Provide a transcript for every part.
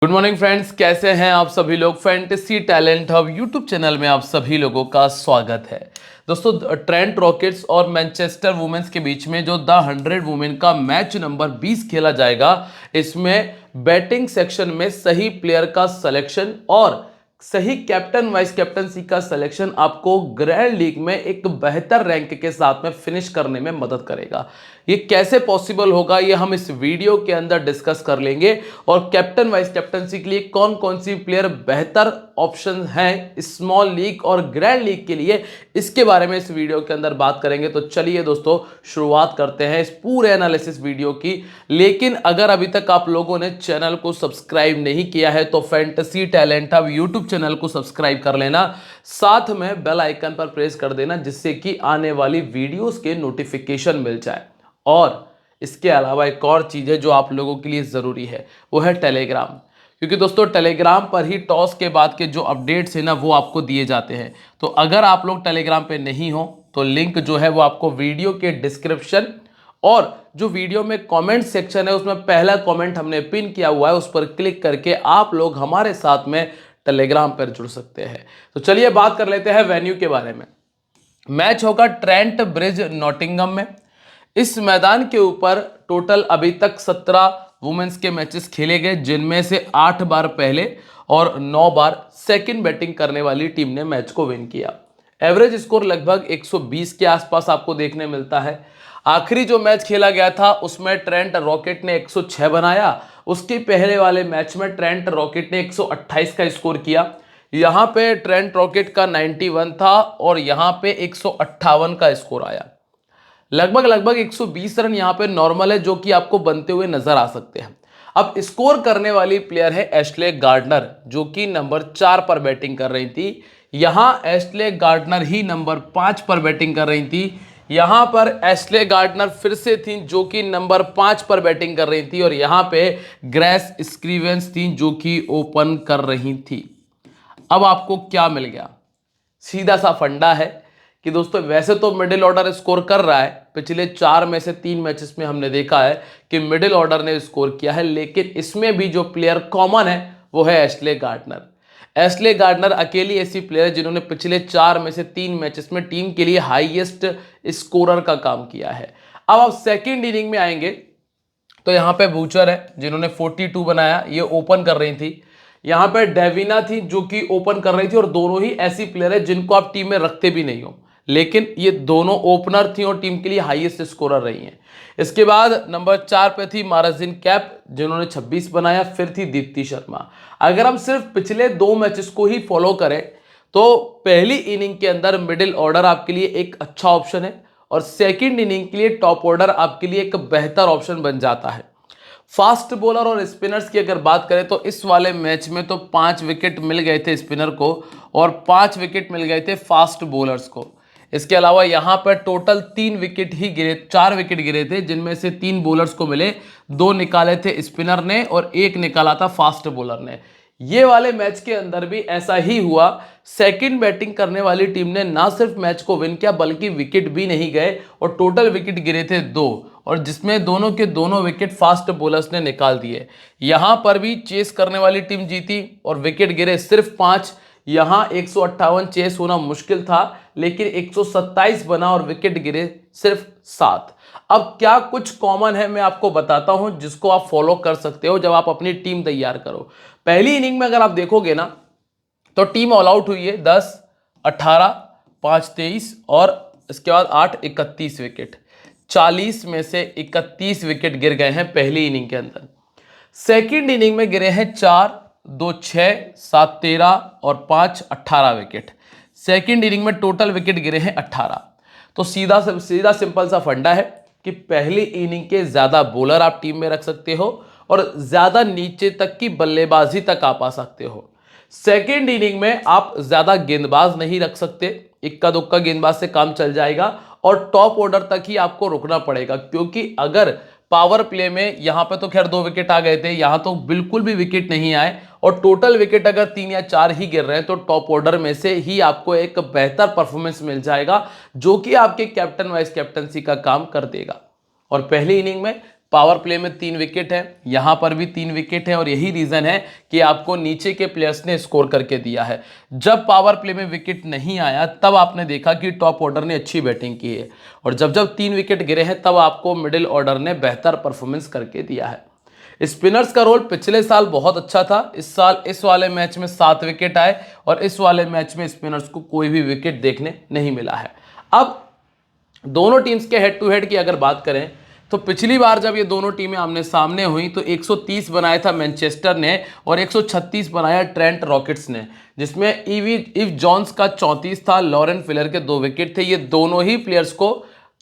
Good morning friends, कैसे हैं आप सभी लोग। Fantasy talent hub YouTube channel में आप सभी लोगों का स्वागत है। दोस्तों, ट्रेंट रॉकेट्स और मैनचेस्टर वुमेन्स के बीच में जो द 100 वुमेन का मैच नंबर 20 खेला जाएगा, इसमें बैटिंग सेक्शन में सही प्लेयर का सिलेक्शन और सही कैप्टन वाइस कैप्टनसी का सिलेक्शन आपको ग्रैंड लीग में एक बेहतर रैंक के साथ में फिनिश करने में मदद करेगा। ये कैसे पॉसिबल होगा, ये हम इस वीडियो के अंदर डिस्कस कर लेंगे। और कैप्टन वाइस कैप्टनसी के लिए कौन कौन सी प्लेयर बेहतर ऑप्शन हैं स्मॉल लीग और ग्रैंड लीग के लिए, इसके बारे में इस वीडियो के अंदर बात करेंगे। तो चलिए दोस्तों, शुरुआत करते हैं इस पूरे एनालिसिस वीडियो की। लेकिन अगर अभी तक आप लोगों ने चैनल को सब्सक्राइब नहीं किया है तो fantasy talent hub YouTube channel को सब्सक्राइब कर लेना, साथ में बेल आइकन पर प्रेस कर देना, जिससे कि आने वाली वीडियोस के नोटिफिकेशन मिल जाए। और इसके अलावा एक और चीज़ है जो आप लोगों के लिए ज़रूरी है, वो है टेलीग्राम। क्योंकि दोस्तों, टेलीग्राम पर ही टॉस के बाद के जो अपडेट्स हैं ना, वो आपको दिए जाते हैं। तो अगर आप लोग टेलीग्राम पे नहीं हो तो लिंक जो है वो आपको वीडियो के डिस्क्रिप्शन और जो वीडियो में कमेंट सेक्शन है उसमें पहला कमेंट हमने पिन किया हुआ है, उस पर क्लिक करके आप लोग हमारे साथ में टेलीग्राम पर जुड़ सकते हैं। तो चलिए बात कर लेते हैं वेन्यू के बारे में। मैच होगा ट्रेंट ब्रिज नॉटिंघम में। इस मैदान के ऊपर टोटल अभी तक 17 वुमेन्स के मैचेस खेले गए, जिनमें से 8 बार पहले और 9 बार सेकंड बैटिंग करने वाली टीम ने मैच को विन किया। एवरेज स्कोर लगभग 120 के आसपास आपको देखने मिलता है। आखिरी जो मैच खेला गया था उसमें ट्रेंट रॉकेट ने 106 बनाया। उसके पहले वाले मैच में ट्रेंट रॉकेट ने 128 का स्कोर किया। यहाँ पे ट्रेंट रॉकेट का 91 था और यहाँ पे 158 का स्कोर आया। लगभग 120 रन यहाँ पे नॉर्मल है, जो कि आपको बनते हुए नजर आ सकते हैं। अब स्कोर करने वाली प्लेयर है एशले गार्डनर, जो कि नंबर 4 पर बैटिंग कर रही थी। यहां एशले गार्डनर ही नंबर 5 पर बैटिंग कर रही थी। यहां पर एशले गार्डनर फिर से थी जो कि नंबर 5 पर बैटिंग कर रही थी, और यहां पे ग्रेस स्क्रीवेंस थी जो कि ओपन कर रही थी। अब आपको क्या मिल गया? सीधा सा फंडा है कि दोस्तों, वैसे तो मिडिल ऑर्डर स्कोर कर रहा है। पिछले 4 में से 3 मैचेस में हमने देखा है कि मिडिल ऑर्डर ने स्कोर किया है, लेकिन इसमें भी जो प्लेयर कॉमन है वो है एशले गार्डनर। एशले गार्डनर अकेली ऐसी प्लेयर है जिन्होंने पिछले 4 में से 3 मैचेस में टीम के लिए हाईएस्ट स्कोरर का काम किया है। अब आप सेकेंड इनिंग में आएंगे तो यहाँ पे बूचर है जिन्होंने 42 बनाया, ये ओपन कर रही थी। यहाँ पे डेविना थी जो कि ओपन कर रही थी, और दोनों ही ऐसी प्लेयर है जिनको आप टीम में रखते भी नहीं हो, लेकिन ये दोनों ओपनर थी और टीम के लिए हाईएस्ट स्कोरर रही हैं। इसके बाद नंबर 4 पे थी माराजिन कैप जिन्होंने 26 बनाया। फिर थी दीप्ति शर्मा। अगर हम सिर्फ पिछले 2 मैचेस को ही फॉलो करें तो पहली इनिंग के अंदर मिडिल ऑर्डर आपके लिए एक अच्छा ऑप्शन है, और सेकेंड इनिंग के लिए टॉप ऑर्डर आपके लिए एक बेहतर ऑप्शन बन जाता है। फास्ट बॉलर और स्पिनर्स की अगर बात करें तो इस वाले मैच में तो 5 विकेट मिल गए थे स्पिनर को और 5 विकेट मिल गए थे फास्ट बॉलर्स को। इसके अलावा यहाँ पर टोटल 3 विकेट ही गिरे, 4 विकेट गिरे थे, जिनमें से 3 बॉलर्स को मिले, 2 निकाले थे स्पिनर ने और 1 निकाला था फास्ट बॉलर ने। ये वाले मैच के अंदर भी ऐसा ही हुआ। सेकंड बैटिंग करने वाली टीम ने ना सिर्फ मैच को विन किया बल्कि विकेट भी नहीं गए, और टोटल विकेट गिरे थे 2, और जिसमें दोनों के दोनों विकेट फास्ट बॉलर्स ने निकाल दिए। यहां पर भी चेस करने वाली टीम जीती और विकेट गिरे सिर्फ 5। यहां 158 चेस होना मुश्किल था, लेकिन 127 बना और विकेट गिरे सिर्फ 7। अब क्या कुछ कॉमन है मैं आपको बताता हूं, जिसको आप फॉलो कर सकते हो जब आप अपनी टीम तैयार करो। पहली इनिंग में अगर आप देखोगे ना तो टीम ऑल आउट हुई है 10, 18, 5, 23 और इसके बाद 8, 31 विकेट। 40 में से 31 विकेट गिर गए हैं पहली इनिंग के अंदर। सेकेंड इनिंग में गिरे हैं 4, 2, 6, 7, 13 और 5, 18 विकेट। सेकेंड इनिंग में टोटल विकेट गिरे हैं 18। तो सीधा सिंपल सा फंडा है कि पहली इनिंग के ज्यादा बॉलर आप टीम में रख सकते हो और ज्यादा नीचे तक की बल्लेबाजी तक आप आ सकते हो। सेकेंड इनिंग में आप ज्यादा गेंदबाज नहीं रख सकते, इक्का दुक्का गेंदबाज से काम चल जाएगा, और टॉप ऑर्डर तक ही आपको रुकना पड़ेगा, क्योंकि अगर पावर प्ले में यहां पे तो खैर 2 विकेट आ गए थे, यहां तो बिल्कुल भी विकेट नहीं आए, और टोटल विकेट अगर 3 या 4 ही गिर रहे हैं तो टॉप ऑर्डर में से ही आपको एक बेहतर परफॉर्मेंस मिल जाएगा, जो कि आपके कैप्टन वाइस कैप्टनसी का काम कर देगा। और पहली इनिंग में पावर प्ले में 3 विकेट है, यहां पर भी 3 विकेट है और यही रीजन है कि आपको नीचे के प्लेयर्स ने स्कोर करके दिया है। जब पावर प्ले में विकेट नहीं आया तब आपने देखा कि टॉप ऑर्डर ने अच्छी बैटिंग की है, और जब जब 3 विकेट गिरे हैं तब आपको मिडिल ऑर्डर ने बेहतर परफॉर्मेंस करके दिया है। स्पिनर्स का रोल पिछले साल बहुत अच्छा था, इस साल इस वाले मैच में 7 विकेट आए और इस वाले मैच में स्पिनर्स को कोई भी विकेट देखने नहीं मिला है। अब दोनों टीम्स के हेड टू हेड की अगर बात करें तो पिछली बार जब ये दोनों टीमें आमने सामने हुई तो 130 बनाया था मैनचेस्टर ने और 136 बनाया ट्रेंट रॉकेट्स ने, जिसमें इव जॉन्स का 34 था, लॉरेन फिलर के 2 विकेट थे। ये दोनों ही प्लेयर्स को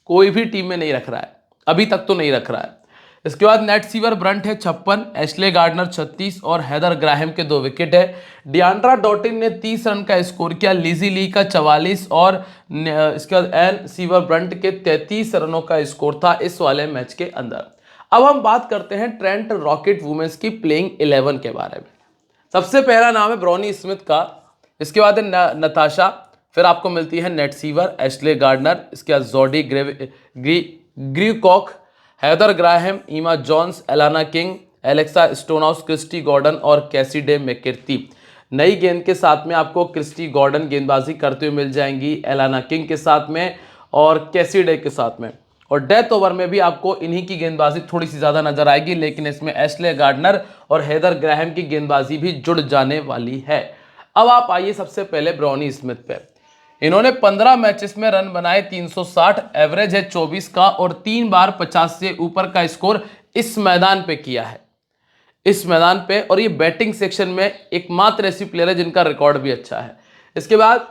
कोई भी टीम में नहीं रख रहा है, अभी तक तो नहीं रख रहा है। इसके बाद नेट सीवर ब्रंट है 56, एशले गार्डनर 36 और हैदर ग्राहम के 2 विकेट है। डियांड्रा डॉटिन ने 30 रन का स्कोर किया, लिजी ली का 44 और इसके बाद एन सीवर ब्रंट के 33 रनों का स्कोर था इस वाले मैच के अंदर। अब हम बात करते हैं ट्रेंट रॉकेट वुमेन्स की प्लेइंग 11 के बारे में। सबसे पहला नाम है ब्रॉनी स्मिथ का, इसके बाद है नताशा, फिर आपको मिलती है नेट सीवर, एशले गार्डनर, इसके बाद Jodie Grewcock, Heather Graham, Amy Jones, Alana King, Alexa Stonehouse, Kirsty Gordon और कैसिडे मैकेर्थी। नई गेंद के साथ में आपको क्रिस्टी गॉर्डन गेंदबाजी करते हुए मिल जाएंगी एलाना किंग के साथ में और कैसिडे के साथ में, और डेथ ओवर में भी आपको इन्हीं की गेंदबाजी थोड़ी सी ज़्यादा नजर आएगी, लेकिन इसमें एशले गार्डनर और हैदर ग्राहम की गेंदबाजी भी जुड़ जाने वाली है। अब आप आइए सबसे पहले ब्रॉनी स्मिथ पे। इन्होंने 15 मैचेस में रन बनाए 360, एवरेज है 24 का और 3 बार 50 से ऊपर का स्कोर इस मैदान पे किया है, इस मैदान पे। और ये बैटिंग सेक्शन में एकमात्र ऐसी प्लेयर है जिनका रिकॉर्ड भी अच्छा है। इसके बाद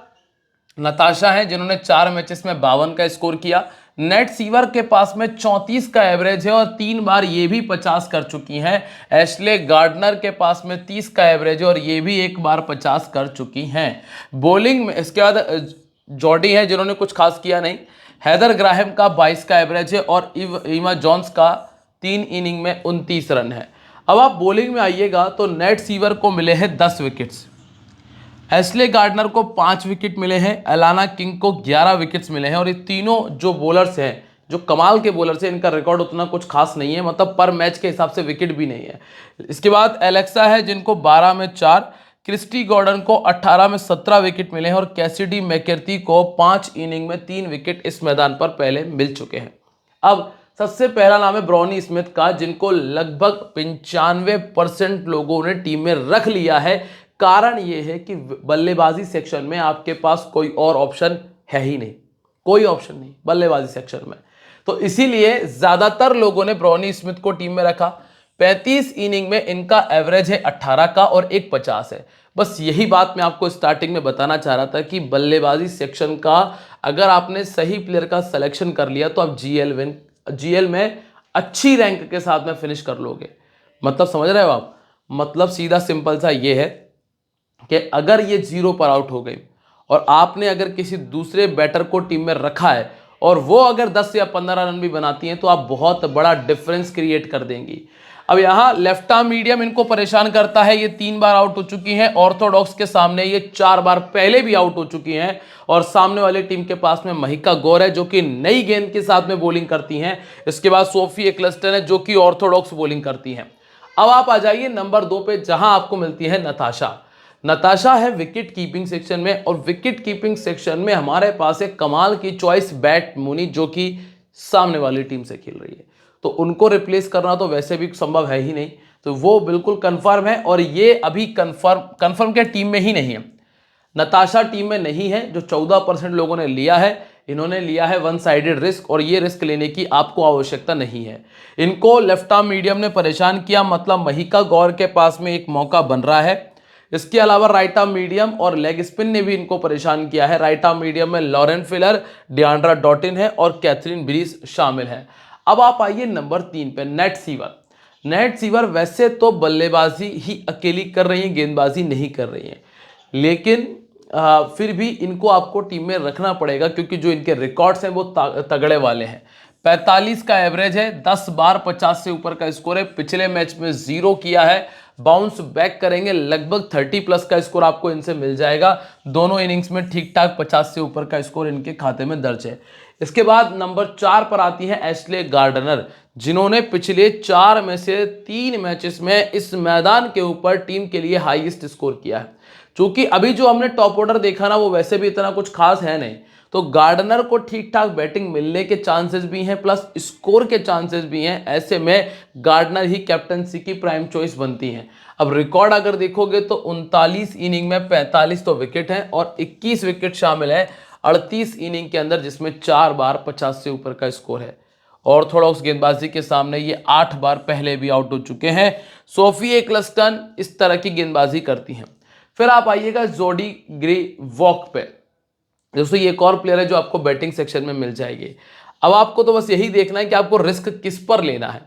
नताशा है जिन्होंने 4 मैचेस में 52 का स्कोर किया। नेट सीवर के पास में 34 का एवरेज है और 3 बार ये भी 50 कर चुकी हैं। एशले गार्डनर के पास में 30 का एवरेज है और ये भी 1 बार 50 कर चुकी हैं। बॉलिंग में इसके बाद जॉडी है जिन्होंने कुछ खास किया नहीं। हैदर ग्राहम का 22 का एवरेज है और ईमा जॉन्स का 3 इनिंग में 29 रन है। अब आप बॉलिंग में आइएगा तो नेट सीवर को मिले हैं 10 विकेट्स, एशले गार्डनर को 5 विकेट मिले हैं, एलाना किंग को 11 विकेट्स मिले हैं। और ये तीनों जो बॉलर्स हैं, जो कमाल के बॉलर्स हैं, इनका रिकॉर्ड उतना कुछ खास नहीं है, मतलब पर मैच के हिसाब से विकेट भी नहीं है। इसके बाद एलेक्सा है जिनको 12 में 4, क्रिस्टी गॉर्डन को 18 में 17 विकेट मिले हैं और कैसिडी मैकेर्थी को 5 इनिंग में 3 विकेट इस मैदान पर पहले मिल चुके हैं। अब सबसे पहला नाम है ब्रॉनी स्मिथ का, जिनको लगभग 95% लोगों ने टीम में रख लिया है। कारण यह है कि बल्लेबाजी सेक्शन में आपके पास कोई और ऑप्शन है ही नहीं, कोई ऑप्शन नहीं बल्लेबाजी सेक्शन में, तो इसीलिए ज्यादातर लोगों ने ब्रॉनी स्मिथ को टीम में रखा। 35 इनिंग में इनका एवरेज है 18 का और 1.50 है। बस यही बात मैं आपको स्टार्टिंग में बताना चाह रहा था कि बल्लेबाजी सेक्शन का अगर आपने सही प्लेयर का सिलेक्शन कर लिया तो आप जीएल में अच्छी रैंक के साथ में फिनिश कर लोगे। मतलब समझ रहे हो आप, मतलब सीधा सिंपल सा ये है कि अगर ये 0 पर आउट हो गई और आपने अगर किसी दूसरे बैटर को टीम में रखा है और वो अगर 10 या 15 रन भी बनाती हैं तो आप बहुत बड़ा डिफरेंस क्रिएट कर देंगी। अब यहाँ लेफ्ट आर्म मीडियम इनको परेशान करता है, ये 3 बार आउट हो चुकी हैं। ऑर्थोडॉक्स के सामने ये 4 बार पहले भी आउट हो चुकी हैं और सामने वाली टीम के पास में महिका गौर है जो कि नई गेंद के साथ में बॉलिंग करती हैं। इसके बाद सोफी एक्लस्टन है जो कि ऑर्थोडॉक्स बॉलिंग करती हैं। अब आप आ जाइए नंबर 2 पे, जहां आपको मिलती है नताशा। नताशा है विकेट कीपिंग सेक्शन में, और विकेट कीपिंग सेक्शन में हमारे पास एक कमाल की चॉइस बैट मुनी जो कि सामने वाली टीम से खेल रही है, तो उनको रिप्लेस करना तो वैसे भी संभव है ही नहीं, तो वो बिल्कुल कंफर्म है। और ये अभी कंफर्म क्या टीम में ही नहीं है, नताशा टीम में नहीं है। जो 14% लोगों ने लिया है, इन्होंने लिया है वन साइडेड रिस्क, और ये रिस्क लेने की आपको आवश्यकता नहीं है। इनको लेफ्ट आर्म मीडियम ने परेशान किया, मतलब महिका गौर के पास में एक मौका बन रहा है। इसके अलावा राइट आर्म मीडियम और लेग स्पिन ने भी इनको परेशान किया है। राइट आर्म मीडियम में लॉरेन फिलर, डियांड्रा डॉटिन है और कैथरीन ब्रीस शामिल है। अब आप आइए नंबर 3 पे, नेट सीवर। नेट सीवर वैसे तो बल्लेबाजी ही अकेली कर रही है, गेंदबाजी नहीं कर रही है, लेकिन फिर भी इनको आपको टीम में रखना पड़ेगा क्योंकि जो इनके रिकॉर्ड्स हैं वो तगड़े वाले हैं। 45 का एवरेज है, 10 बार 50 से ऊपर का स्कोर है। पिछले मैच में 0 किया है, बाउंस बैक करेंगे, लगभग 30+ का स्कोर आपको इनसे मिल जाएगा। दोनों इनिंग्स में ठीक ठाक 50 से ऊपर का स्कोर इनके खाते में दर्ज है। इसके बाद नंबर 4 पर आती है एशले गार्डनर, जिन्होंने पिछले 4 में से 3 मैचेस में इस मैदान के ऊपर टीम के लिए हाईएस्ट स्कोर किया है। क्योंकि अभी जो हमने टॉप ऑर्डर देखा ना, वो वैसे भी इतना कुछ खास है नहीं, तो गार्डनर को ठीक ठाक बैटिंग मिलने के चांसेस भी हैं, प्लस स्कोर के चांसेस भी हैं। ऐसे में गार्डनर ही कैप्टनसी की प्राइम चॉइस बनती हैं। अब रिकॉर्ड अगर देखोगे तो 39 इनिंग में 45 तो विकेट हैं और 21 विकेट शामिल है 38 इनिंग के अंदर, जिसमें 4 बार 50 से ऊपर का स्कोर है। ऑर्थोडॉक्स गेंदबाजी के सामने ये 8 बार पहले भी आउट हो चुके हैं। सोफी एक्लस्टन इस तरह की गेंदबाजी करती हैं। फिर आप आइएगा जोडी ग्री वॉक पे। दोस्तों ये एक और प्लेयर है जो आपको बैटिंग सेक्शन में मिल जाएगी। अब आपको तो बस यही देखना है कि आपको रिस्क किस पर लेना है।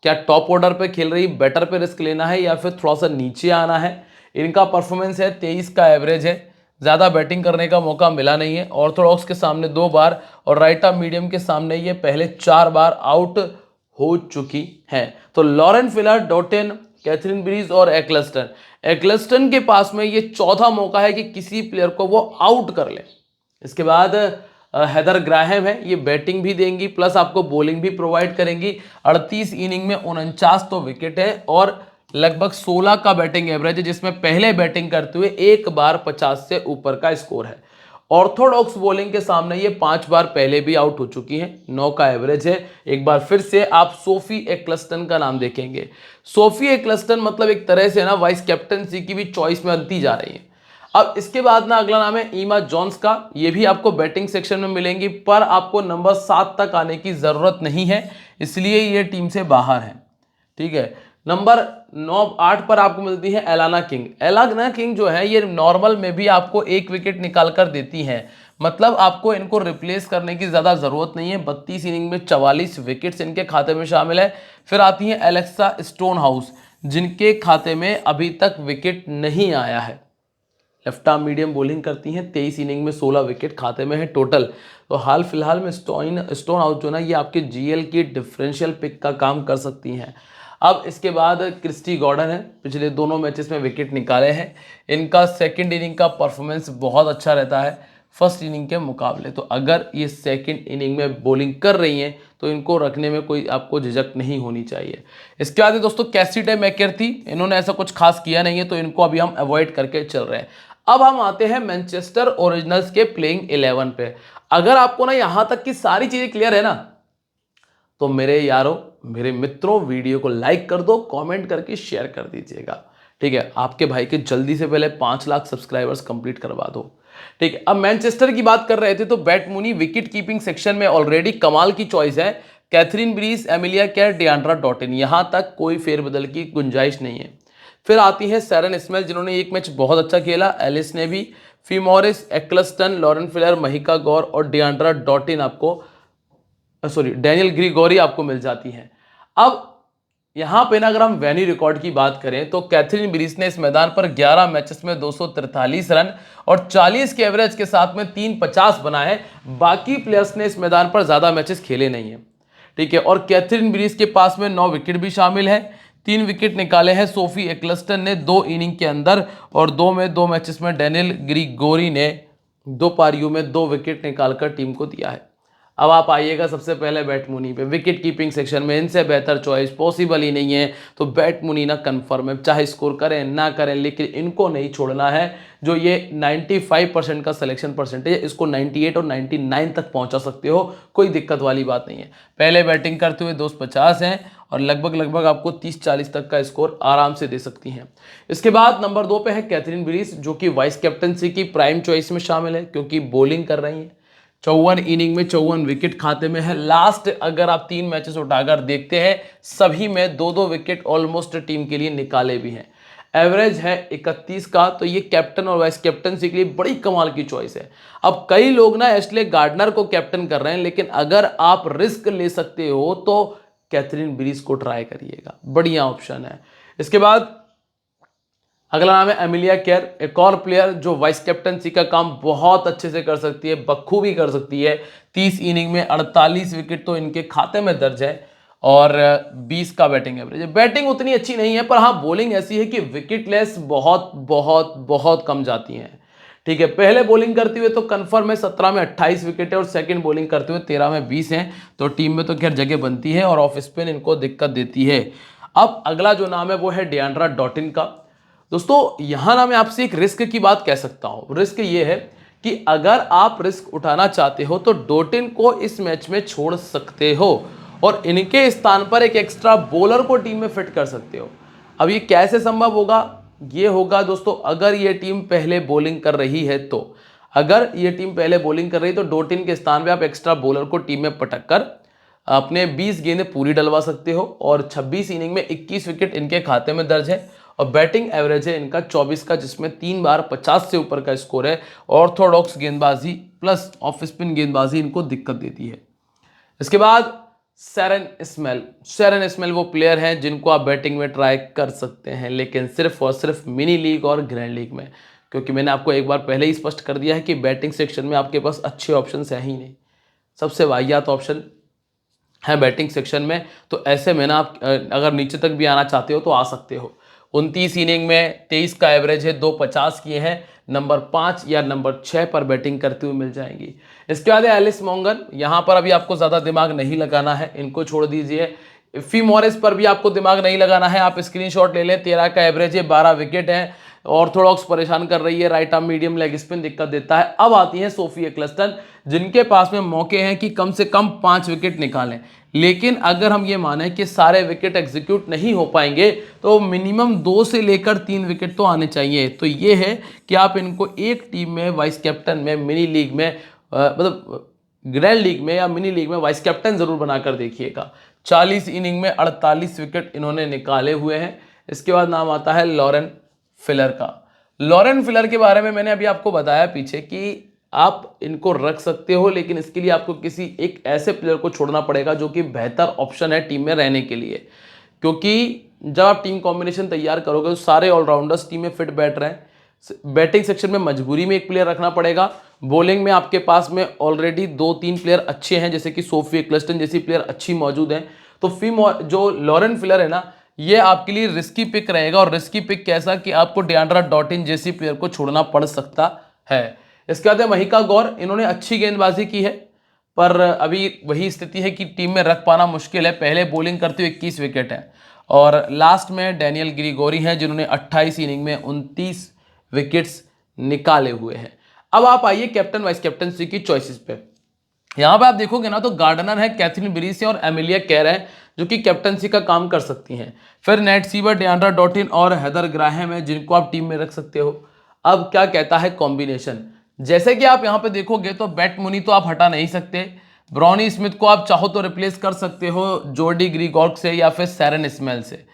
क्या टॉप ऑर्डर पे खेल रही बैटर पे रिस्क लेना है या फिर थोड़ा सा नीचे आना है। इनका परफॉर्मेंस है 23 का एवरेज है, ज़्यादा बैटिंग करने का मौका मिला नहीं है। ऑर्थोडॉक्स के सामने 2 बार और राइट आर्म मीडियम के सामने ये पहले 4 बार आउट हो चुकी हैं। तो लॉरेन फिलर, डॉटेन, कैथरीन ब्रीज और एक्लस्टन, एक्लस्टन के पास में ये चौथा मौका है कि किसी प्लेयर को वो आउट कर ले। इसके बाद हेदर ग्राहम है, ये बैटिंग भी देंगी प्लस आपको बॉलिंग भी प्रोवाइड करेंगी। 38 इनिंग में 49 तो विकेट है और लगभग 16 का बैटिंग एवरेज है, जिसमें पहले बैटिंग करते हुए 1 बार 50 से ऊपर का स्कोर है। ऑर्थोडॉक्स बॉलिंग के सामने ये 5 बार पहले भी आउट हो चुकी हैं, 9 का एवरेज है। एक बार फिर से आप सोफी एक्लस्टन का नाम देखेंगे। सोफी एक्लस्टन मतलब एक तरह से ना वाइस कैप्टनसी की भी चॉइस में बनती जा रही है। अब इसके बाद ना अगला नाम है ईमा जॉन्स का। ये भी आपको बैटिंग सेक्शन में मिलेंगी, पर आपको नंबर 7 तक आने की जरूरत नहीं है, इसलिए ये टीम से बाहर है। ठीक है। नंबर 8 पर आपको मिलती है एलाना किंग। एलाना किंग जो है ये नॉर्मल में भी आपको 1 विकेट निकाल कर देती हैं, मतलब आपको इनको रिप्लेस करने की ज़्यादा ज़रूरत नहीं है। 32 इनिंग में 44 विकेट्स इनके खाते में शामिल है। फिर आती है एलेक्सा स्टोन हाउस, जिनके खाते में अभी तक विकेट नहीं आया है। लेफ्ट आर्म मीडियम बॉलिंग करती हैं, 23 इनिंग में 16 विकेट खाते में है टोटल। तो हाल फिलहाल में स्टोन हाउस जो ना ये आपके जीएल की डिफरेंशियल पिक का काम कर सकती हैं। अब इसके बाद क्रिस्टी गॉर्डन है, पिछले दोनों मैचेस में विकेट निकाले हैं। इनका सेकंड इनिंग का परफॉर्मेंस बहुत अच्छा रहता है फर्स्ट इनिंग के मुकाबले। तो अगर ये सेकंड इनिंग में बॉलिंग कर रही हैं तो इनको रखने में कोई आपको झिझक नहीं होनी चाहिए। इसके बाद दोस्तों कैसिडे मैकर्थी, इन्होंने ऐसा कुछ खास किया नहीं है तो इनको अभी हम अवॉइड करके चल रहे हैं। अब हम आते हैं मैनचेस्टर ओरिजिनल्स के प्लेइंग 11 पे। अगर आपको ना यहां तक की सारी चीजें क्लियर है ना, तो मेरे यारों, मेरे मित्रों, वीडियो को लाइक कर दो, कमेंट करके शेयर कर दीजिएगा। ठीक है, आपके भाई के जल्दी से पहले 5 लाख सब्सक्राइबर्स कंप्लीट करवा दो। ठीक है, अब मैनचेस्टर की बात कर रहे थे तो Beth Mooney wicket keeping section में ऑलरेडी कमाल की चॉइस है। Kathryn Bryce, Amelia Kerr, Deandra Dottin, यहां तक कोई फेरबदल की गुंजाइश नहीं है। फिर आती है सैरन स्मेल, जिन्होंने एक मैच बहुत अच्छा खेला, एलिस ने भी, फीमोरिस, एक्लस्टन, लॉरेन फिलर, महिका गौर और डियांड्रा डॉटिन आपको डैनियल ग्रीगोरी आपको मिल जाती हैं। अब यहां पे ना अगर हम वेन्यू रिकॉर्ड की बात करें तो कैथरीन ब्रीज ने इस मैदान पर 11 मैचेस में 243 रन और 40 के एवरेज के साथ में 350 बनाए हैं। बाकी प्लेयर्स ने इस मैदान पर ज्यादा मैचेस खेले नहीं है। ठीक है, और कैथरीन ब्रीज के पास में 9 विकेट भी शामिल है। 3 विकेट निकाले हैं सोफी एक्लस्टन ने 2 इनिंग के अंदर और 2 मैचेस में डैनियल ग्रीगोरी ने 2 पारियों में 2 विकेट निकालकर टीम को दिया है। अब आप आइएगा सबसे पहले बैट मुनी पे। विकेट कीपिंग सेक्शन में इनसे बेहतर चॉइस पॉसिबल ही नहीं है, तो बैट मुनी ना कन्फर्म है, चाहे स्कोर करें ना करें, लेकिन इनको नहीं छोड़ना है। जो ये 95% का सिलेक्शन परसेंटेज है, इसको 98 और 99 तक पहुंचा सकते हो, कोई दिक्कत वाली बात नहीं है। पहले बैटिंग करते हुए 250 हैं और लगभग आपको 30-40 तक का स्कोर आराम से दे सकती हैं। इसके बाद नंबर 2 पे है कैथरीन ब्रीज, जो कि वाइस कैप्टनसी की प्राइम चॉइस में शामिल है, क्योंकि बॉलिंग कर रही है। 54 इनिंग में 54 विकेट खाते में है। लास्ट अगर आप 3 मैचेस उठाकर देखते हैं, सभी में 2-2 विकेट ऑलमोस्ट टीम के लिए निकाले भी हैं। एवरेज है 31 का, तो ये कैप्टन और वाइस कैप्टनसी के लिए बड़ी कमाल की चॉइस है। अब कई लोग ना एशले गार्डनर को कैप्टन कर रहे हैं, लेकिन अगर आप रिस्क ले सकते हो तो कैथरीन ब्रीज को ट्राई करिएगा, बढ़िया ऑप्शन है। इसके बाद अगला नाम है एमिलिया केयर, एक और प्लेयर जो वाइस कैप्टनसी का काम बहुत अच्छे से कर सकती है, बखूबी कर सकती है। 30 इनिंग में 48 विकेट तो इनके खाते में दर्ज है और 20 का बैटिंग एवरेज है। बैटिंग उतनी अच्छी नहीं है, पर हाँ बॉलिंग ऐसी है कि विकेट लेस बहुत बहुत बहुत कम जाती हैं। ठीक है, पहले बॉलिंग करते हुए तो कंफर्म है 17 में 28 विकेट है और सेकंड बॉलिंग करते हुए 13 में 20 है, तो टीम में तो खैर जगह बनती है और ऑफ स्पिन इनको दिक्कत देती है। अब अगला जो नाम है वो है डिएंड्रा डॉटिन का। दोस्तों यहां ना मैं आपसे एक रिस्क की बात कह सकता हूं। रिस्क ये है कि अगर आप रिस्क उठाना चाहते हो तो डॉटिन को इस मैच में छोड़ सकते हो और इनके स्थान पर एक एक्स्ट्रा बॉलर को टीम में फिट कर सकते हो। अब ये कैसे संभव होगा? ये होगा दोस्तों अगर ये टीम पहले बॉलिंग कर रही है तो। अगर ये टीम पहले बॉलिंग कर रही है तो डॉटिन के स्थान पे आप एक्स्ट्रा बॉलर को टीम में पटक कर अपने 20 गेंदें पूरी डलवा सकते हो और 26 इनिंग में 21 विकेट इनके खाते में दर्ज है और बैटिंग एवरेज है इनका 24 का, जिसमें 3 बार 50 से ऊपर का स्कोर है। ऑर्थोडॉक्स गेंदबाजी प्लस ऑफ स्पिन गेंदबाजी इनको दिक्कत देती है। इसके बाद शेरन स्मेल वो प्लेयर हैं जिनको आप बैटिंग में ट्राई कर सकते हैं, लेकिन सिर्फ और सिर्फ मिनी लीग और ग्रैंड लीग में, क्योंकि मैंने आपको एक बार पहले ही स्पष्ट कर दिया है कि बैटिंग सेक्शन में आपके पास अच्छे ऑप्शंस है ही नहीं। सबसे वाहियात ऑप्शन है बैटिंग सेक्शन में। तो ऐसे में ना आप अगर नीचे तक भी आना चाहते हो तो आ सकते हो। 29 इनिंग में 23 का एवरेज है, 250 किए हैं, नंबर 5 या नंबर 6 पर बैटिंग करते हुए मिल जाएंगी। इसके बाद है एलिस मॉन्गन। यहाँ पर अभी आपको ज़्यादा दिमाग नहीं लगाना है, इनको छोड़ दीजिए। फी मॉरिस पर भी आपको दिमाग नहीं लगाना है, आप स्क्रीनशॉट ले लें। 13 का एवरेज है, 12 विकेट है। ऑर्थोडॉक्स परेशान कर रही है, right arm medium leg spin दिक्कत देता है। अब आती है सोफी एक्लस्टन, जिनके पास में मौके हैं कि कम से कम 5 विकेट निकालें, लेकिन अगर हम ये माने कि सारे विकेट एग्जीक्यूट नहीं हो पाएंगे तो मिनिमम 2 से लेकर 3 विकेट तो आने चाहिए। तो ये है कि आप इनको एक टीम में वाइस कैप्टन में, मिनी लीग में, मतलब ग्रैंड लीग में या मिनी लीग में वाइस कैप्टन जरूर बनाकर देखिएगा। 40 इनिंग में 48 विकेट इन्होंने निकाले हुए हैं। इसके बाद नाम आता है लॉरेन फिलर का। लॉरेन फिलर के बारे में मैंने अभी आपको बताया पीछे कि आप इनको रख सकते हो, लेकिन इसके लिए आपको किसी एक ऐसे प्लेयर को छोड़ना पड़ेगा जो कि बेहतर ऑप्शन है टीम में रहने के लिए, क्योंकि जब आप टीम कॉम्बिनेशन तैयार करोगे तो सारे ऑलराउंडर्स टीम में फिट बैठ रहे हैं। बैटिंग सेक्शन में मजबूरी में एक प्लेयर रखना पड़ेगा। बॉलिंग में आपके पास में ऑलरेडी 2-3 प्लेयर अच्छे हैं, जैसे कि सोफी एक्लस्टन जैसी प्लेयर अच्छी मौजूद हैं। तो जो लॉरेन फिलर है ना, ये आपके लिए रिस्की पिक रहेगा। और रिस्की पिक कैसा कि आपको डिएंड्रा डॉटिन जैसी प्लेयर को छोड़ना पड़ सकता है। इसके बाद है महिका गौर। इन्होंने अच्छी गेंदबाजी की है, पर अभी वही स्थिति है कि टीम में रख पाना मुश्किल है। पहले बॉलिंग करते हुए 21 विकेट है। और लास्ट में डैनियल ग्रिगोरी हैं, जिन्होंने 28 इनिंग में 29 विकेट्स निकाले हुए हैं। अब आप आइए कैप्टन वाइस कैप्टनसी की चॉइसेस पे। यहां पे आप देखोगे ना तो गार्डनर है, कैथरीन ब्रीस और एमिलिया केर है, जो कि कैप्टनसी का काम कर सकती हैं। फिर नेट सीवर, डिएंड्रा डॉटिन और हेदर ग्राहम है, जिनको आप टीम में रख सकते हो। अब क्या कहता है कॉम्बिनेशन, जैसे कि आप यहां पे देखोगे तो बैट मुनी तो आप हटा नहीं सकते। ब्रॉनी स्मिथ को आप चाहो तो रिप्लेस कर सकते हो जोर्डी ग्रीगॉर्क से या फिर शेरन स्मेल से।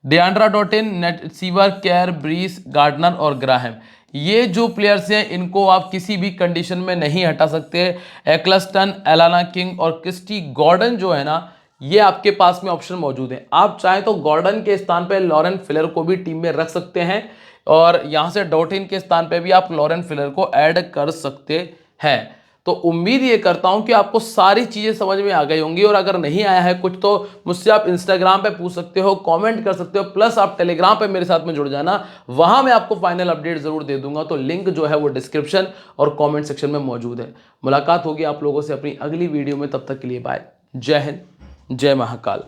डिएंड्रा डॉटिन, नेट सीवर, केर, ब्रीस, गार्डनर और ग्राहम, ये जो प्लेयर्स हैं इनको आप किसी भी कंडीशन में नहीं हटा सकते। एक्लस्टन, एलाना किंग और क्रिस्टी गॉर्डन जो है ना, ये आपके पास में ऑप्शन मौजूद है। आप चाहें तो गॉर्डन के स्थान पे लॉरेन फिलर को भी टीम में रख सकते हैं और यहां से डॉटिन के स्थान पे भी आप लॉरेन फिलर को ऐड कर सकते हैं। तो उम्मीद ये करता हूं कि आपको सारी चीजें समझ में आ गई होंगी, और अगर नहीं आया है कुछ तो मुझसे आप इंस्टाग्राम पे पूछ सकते हो, कमेंट कर सकते हो, प्लस आप टेलीग्राम पे मेरे साथ में जुड़ जाना, वहां मैं आपको फाइनल अपडेट जरूर दे दूंगा। तो लिंक जो है वो डिस्क्रिप्शन और कॉमेंट सेक्शन में मौजूद है। मुलाकात होगी आप लोगों से अपनी अगली वीडियो में, तब तक के लिए बाय। जय हिंद, जय महाकाल।